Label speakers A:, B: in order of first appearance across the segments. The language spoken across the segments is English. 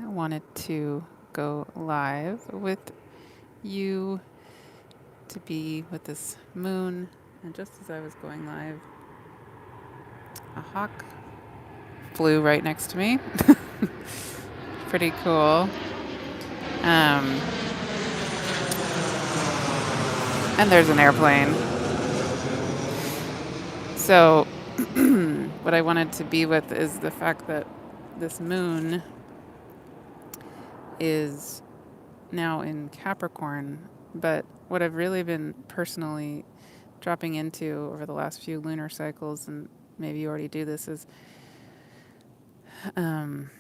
A: I wanted to go live with you to be with this moon. And just as I was going live, a hawk flew right next to me. Pretty cool. Um, and there's an airplane. So, what I wanted to be with is the fact that this moon is now in Capricorn. But what I've really been personally dropping into over the last few lunar cycles, and maybe you already do this, is um,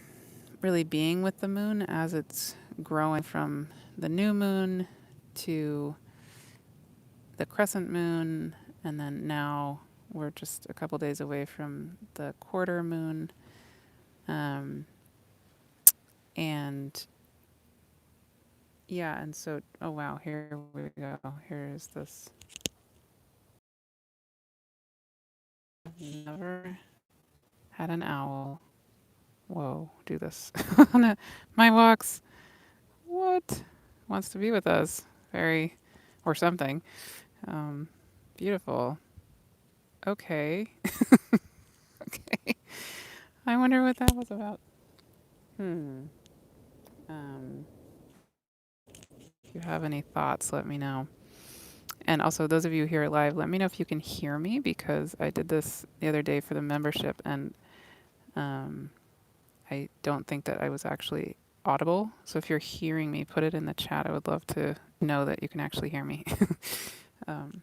A: really being with the moon as it's growing from the new moon to the crescent moon, and then now we're just a couple days away from the quarter moon. Um, and yeah, and so, oh wow, here we go. Here's this. Never had an owl. Whoa, do this. My walks. What? Wants to be with us. Very, or something. Um, Beautiful. Okay. Okay. I wonder what that was about. Hmm. Um, if you have any thoughts, let me know. And also, those of you here live, let me know if you can hear me because I did this the other day for the membership and um, I don't think that I was actually audible. So if you're hearing me, put it in the chat. I would love to know that you can actually hear me. um,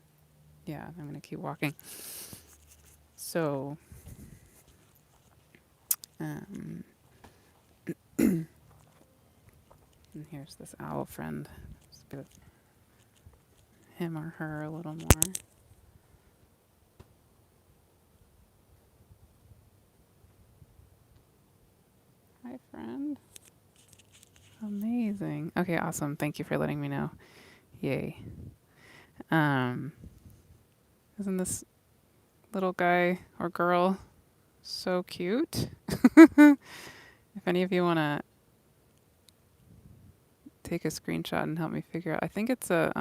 A: yeah, I'm going to keep walking. So, um, and here's this owl friend. Let's be with him or her a little more. Hi, friend. Amazing. Okay, awesome. Thank you for letting me know. Yay. Um, isn't this little guy or girl so cute? If any of you want to take a screenshot and help me figure out, I think it's a,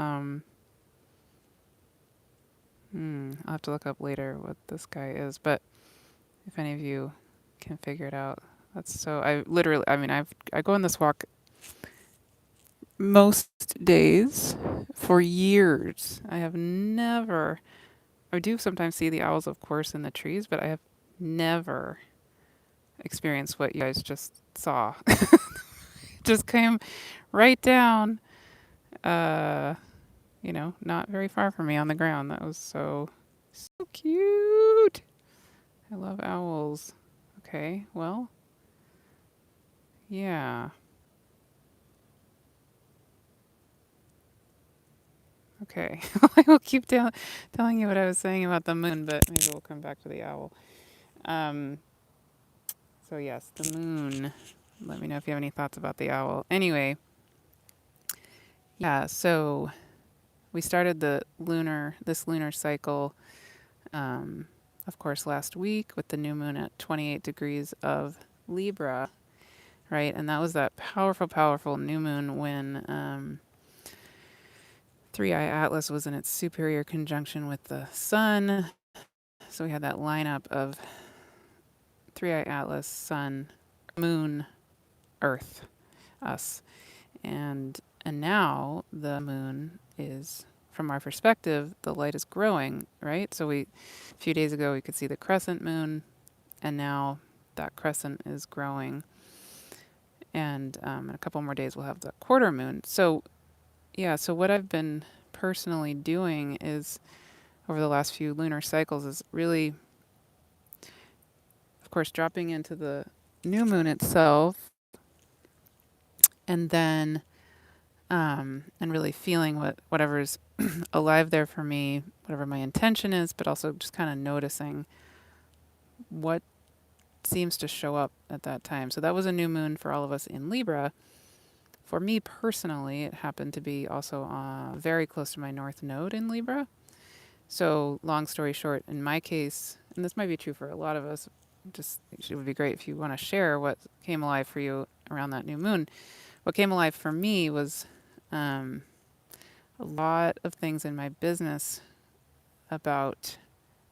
A: I'll have to look up later what this guy is, but if any of you can figure it out, that's so, I literally, I mean, I go on this walk most days for years. I have never, I do sometimes see the owls, of course, in the trees, but I have never experienced what you guys just saw. Just came right down, uh, not very far from me on the ground. That was so cute. I love owls. Okay, well, yeah. Okay. I will keep telling you what I was saying about the moon, but maybe we'll come back to the owl. Um, so yes, the moon. Let me know if you have any thoughts about the owl. Anyway, yeah, so we started this lunar cycle, of course, last week with the new moon at 28 degrees of Libra, right? And that was that powerful, powerful new moon when 3i Atlas was in its superior conjunction with the sun. So we had that lineup of 3i Atlas, sun, moon, earth, us. And now the moon is, from our perspective, the light is growing, right? So a few days ago we could see the crescent moon, and now that crescent is growing. And in a couple more days we'll have the quarter moon. So yeah, so what I've been personally doing is, over the last few lunar cycles, is really, of course, dropping into the new moon itself, and then and really feeling whatever's alive there for me, whatever my intention is, but also just kind of noticing what seems to show up at that time. So that was a new moon for all of us in Libra. For me personally, it happened to be also very close to my North Node in Libra. So long story short, in my case, and this might be true for a lot of us, just it would be great if you want to share what came alive for you around that new moon. What came alive for me was um, a lot of things in my business about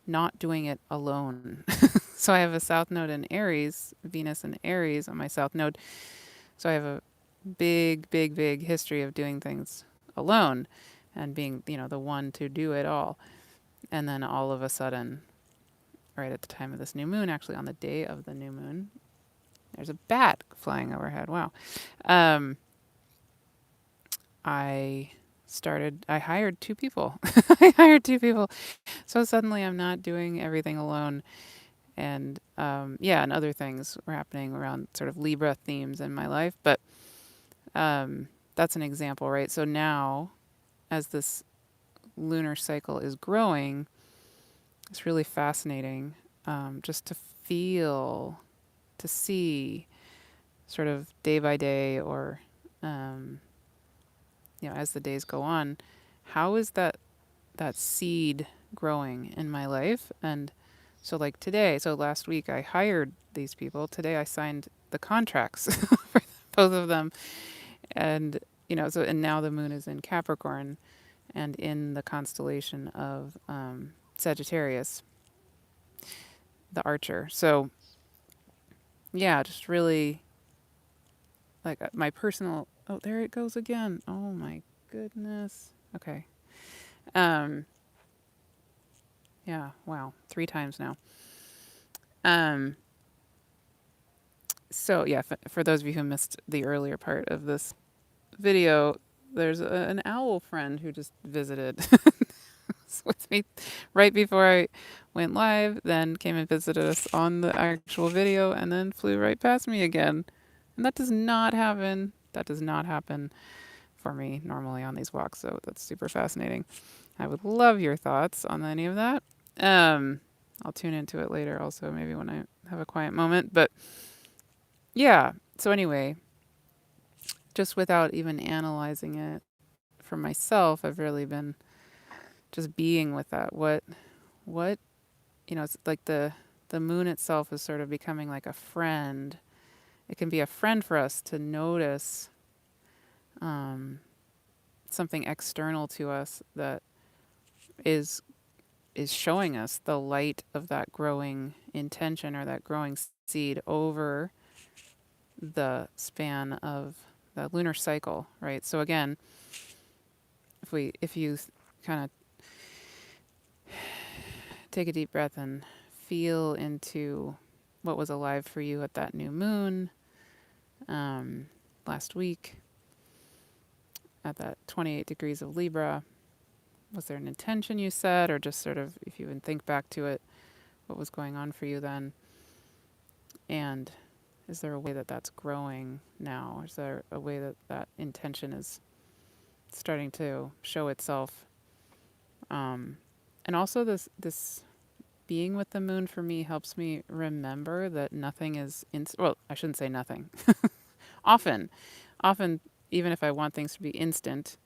A: not doing it alone. So I have a south node in Aries, Venus in Aries on my south node. So I have a big history of doing things alone and being, the one to do it all. And then all of a sudden, right at the time of this new moon, actually on the day of the new moon, there's a bat flying overhead. Wow. Um, I hired two people. I hired two people. So suddenly I'm not doing everything alone. And yeah, and other things were happening around sort of Libra themes in my life. But that's an example, right? So now, as this lunar cycle is growing, it's really fascinating just to feel, to see sort of day by day or, um, as the days go on, how is that seed growing in my life? And so like today, so last week I hired these people. Today I signed the contracts for both of them. And, so, and now the moon is in Capricorn and in the constellation of Sagittarius, the archer. So, yeah, just really like my personal, oh, there it goes again. Oh my goodness. Okay. Um, yeah, wow. 3 times now. Um, so yeah, for those of you who missed the earlier part of this video, there's an owl friend who just visited with me right before I went live, then came and visited us on the actual video, and then flew right past me again. And that does not happen. That does not happen for me normally on these walks, so that's super fascinating. I would love your thoughts on any of that. I'll tune into it later also, maybe when I have a quiet moment. But yeah, so anyway, just without even analyzing it for myself, I've really been just being with that. What it's like the moon itself is sort of becoming like a friend. It can be a friend for us to notice something external to us that is is showing us the light of that growing intention or that growing seed over the span of the lunar cycle, right? So again, if you kind of take a deep breath and feel into what was alive for you at that new moon last week at that 28 degrees of Libra. Was there an intention you set, or just sort of, if you even think back to it, what was going on for you then? And is there a way that that's growing now? Is there a way that that intention is starting to show itself? And also this being with the moon for me helps me remember that nothing is well, I shouldn't say nothing. often, often, even if I want things to be instant,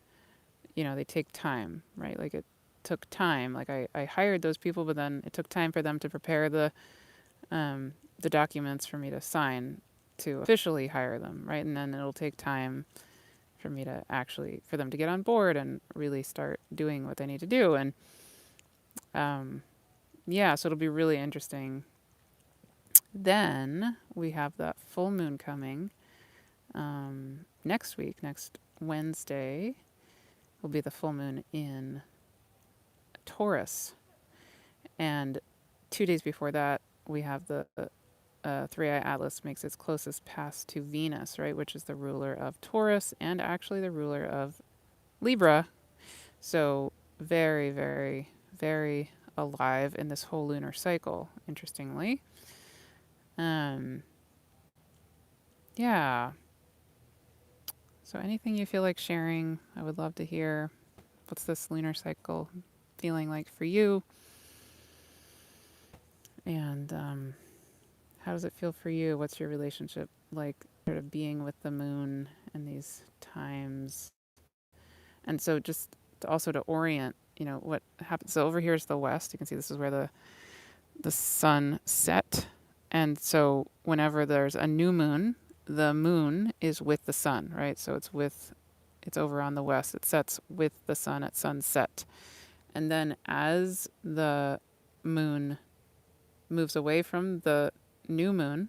A: they take time, right? Like it took time. Like I hired those people, but then it took time for them to prepare the documents for me to sign to officially hire them, right? And then it'll take time for me to for them to get on board and really start doing what they need to do. And yeah, so it'll be really interesting. Then we have that full moon coming next week. Next Wednesday will be the full moon in Taurus. And 2 days before that, we have the Three-Eye Atlas makes its closest pass to Venus, right, which is the ruler of Taurus and actually the ruler of Libra. So very, very, very alive in this whole lunar cycle, interestingly. Yeah. So anything you feel like sharing, I would love to hear. What's this lunar cycle feeling like for you? And how does it feel for you? What's your relationship like, sort of being with the moon in these times? And so just also to orient, what happens. So over here is the west. You can see this is where the sun set. And so whenever there's a new moon, the moon is with the sun, right? So it's over on the west. It sets with the sun at sunset. And then as the moon moves away from the new moon,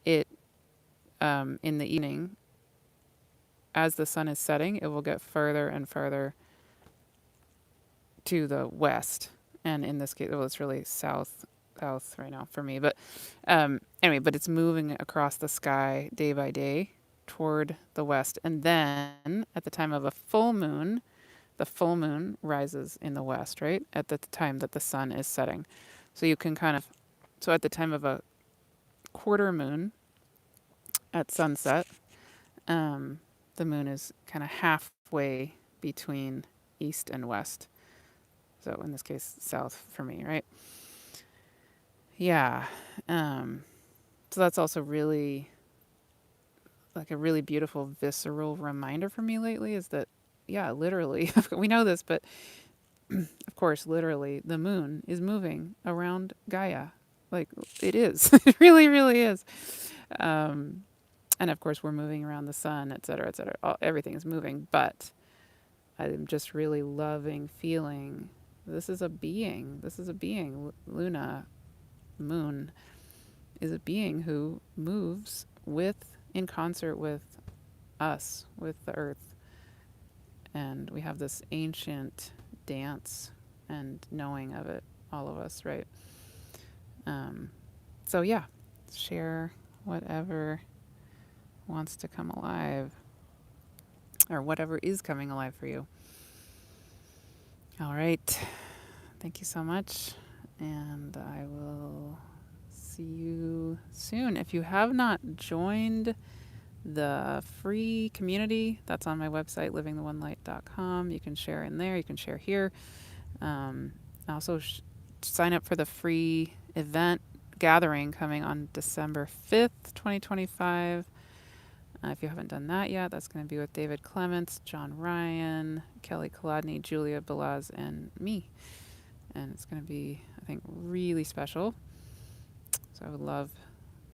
A: it in the evening, as the sun is setting, it will get further and further to the west. And in this case, well, it's really south right now for me. But anyway, but it's moving across the sky day by day toward the west. And then at the time of a full moon, the full moon rises in the west, right? At the time that the sun is setting. So you can kind of, so at the time of a quarter moon at sunset, the moon is kind of halfway between east and west. So in this case, south for me, right? Yeah. Um, so that's also really like a really beautiful visceral reminder for me lately is that, yeah, literally, we know this, but of course, literally, the moon is moving around Gaia. Like it is. It really, really is. Um, and of course, we're moving around the sun, et cetera, et cetera. Everything is moving, but I'm just really loving feeling this is a being. This is a being. Luna, moon, is a being who moves in concert with us, with the earth. And we have this ancient dance and knowing of it, all of us, right? Um, so, yeah, share whatever wants to come alive or whatever is coming alive for you. All right. Thank you so much. And I will see you soon. If you have not joined the free community that's on my website, livingtheonelight.com, you can share in there. You can share here. Um, also, sign up for the free event gathering coming on December 5th, 2025. If you haven't done that yet, that's going to be with David Clements, John Ryan, Kelly Kolodny, Julia Balaz, and me. And it's going to be, I think, really special. So I would love